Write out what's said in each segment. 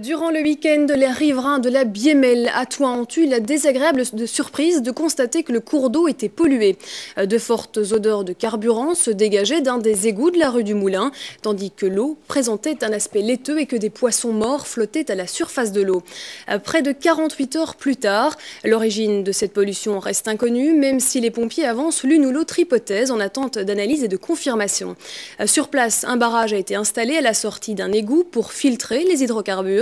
Durant le week-end, les riverains de la Biémel à Thouin ont eu la désagréable surprise de constater que le cours d'eau était pollué. De fortes odeurs de carburant se dégageaient d'un des égouts de la rue du Moulin, tandis que l'eau présentait un aspect laiteux et que des poissons morts flottaient à la surface de l'eau. Près de 48 heures plus tard, l'origine de cette pollution reste inconnue, même si les pompiers avancent l'une ou l'autre hypothèse en attente d'analyse et de confirmation. Sur place, un barrage a été installé à la sortie d'un égout pour filtrer les hydrocarbures,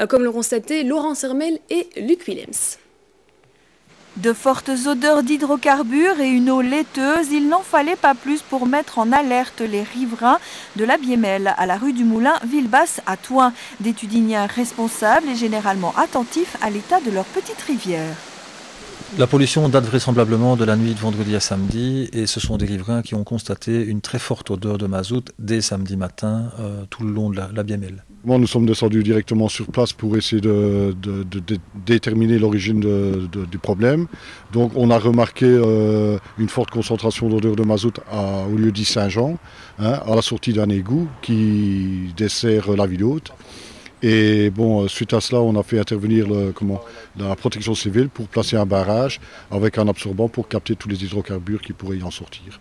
comme l'ont constaté Laurent Sermel et Luc Willems. De fortes odeurs d'hydrocarbures et une eau laiteuse, il n'en fallait pas plus pour mettre en alerte les riverains de la Biémel à la rue du Moulin, Villebasse à Thouin. Des Tudiniens responsables et généralement attentifs à l'état de leur petite rivière. La pollution date vraisemblablement de la nuit de vendredi à samedi et ce sont des riverains qui ont constaté une très forte odeur de mazout dès samedi matin tout le long de la Biémel. Nous sommes descendus directement sur place pour essayer de déterminer l'origine du problème. Donc on a remarqué une forte concentration d'odeur de mazout au lieu-dit Saint-Jean, à la sortie d'un égout qui dessert la ville haute. Et suite à cela, on a fait intervenir la protection civile pour placer un barrage avec un absorbant pour capter tous les hydrocarbures qui pourraient y en sortir.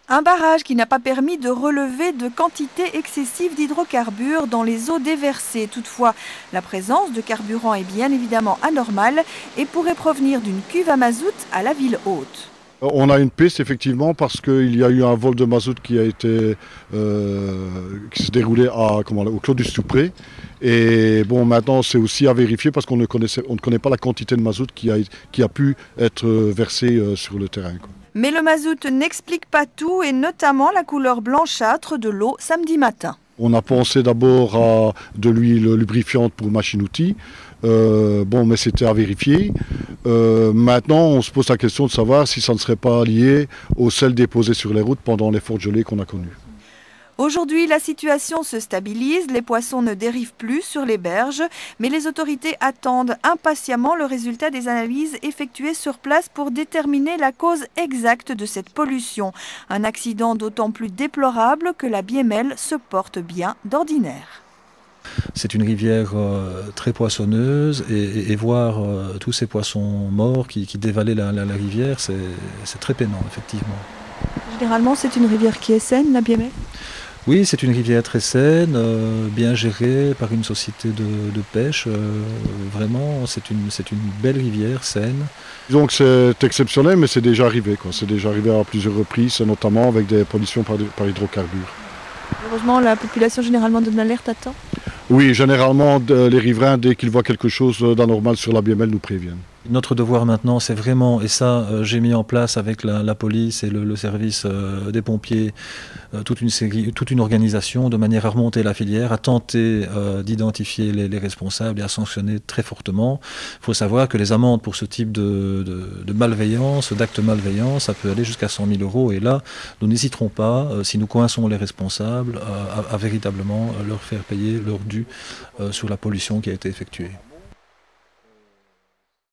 Un barrage qui n'a pas permis de relever de quantités excessives d'hydrocarbures dans les eaux déversées. Toutefois, la présence de carburant est bien évidemment anormale et pourrait provenir d'une cuve à mazout à la ville haute. On a une piste effectivement parce qu'il y a eu un vol de mazout qui s'est déroulé au Clos du Soupré. Et maintenant c'est aussi à vérifier parce qu'on ne connaît pas la quantité de mazout qui a pu être versée sur le terrain. Mais le mazout n'explique pas tout et notamment la couleur blanchâtre de l'eau samedi matin. On a pensé d'abord à de l'huile lubrifiante pour machine-outil, mais c'était à vérifier. Maintenant, on se pose la question de savoir si ça ne serait pas lié au sel déposé sur les routes pendant les fortes gelées qu'on a connues. Aujourd'hui, la situation se stabilise, les poissons ne dérivent plus sur les berges, mais les autorités attendent impatiemment le résultat des analyses effectuées sur place pour déterminer la cause exacte de cette pollution. Un accident d'autant plus déplorable que la Biémel se porte bien d'ordinaire. C'est une rivière très poissonneuse et voir tous ces poissons morts qui dévalaient la rivière, c'est très peinant, effectivement. Généralement, c'est une rivière qui est saine, la Biémel ? Oui, c'est une rivière très saine, bien gérée par une société de pêche. Vraiment, c'est une belle rivière saine. Disons que c'est exceptionnel, mais c'est déjà arrivé. C'est déjà arrivé à plusieurs reprises, notamment avec des pollutions par hydrocarbures. Heureusement, la population généralement donne l'alerte à temps ? Oui, généralement, les riverains, dès qu'ils voient quelque chose d'anormal sur la Biémel, nous préviennent. Notre devoir maintenant, c'est vraiment, et ça j'ai mis en place avec la police et le service des pompiers, toute une organisation de manière à remonter la filière, à tenter d'identifier les responsables et à sanctionner très fortement. Il faut savoir que les amendes pour ce type de malveillance, d'actes malveillants, ça peut aller jusqu'à 100 000 € et là, nous n'hésiterons pas, si nous coinçons les responsables, à véritablement leur faire payer leur dû sur la pollution qui a été effectuée.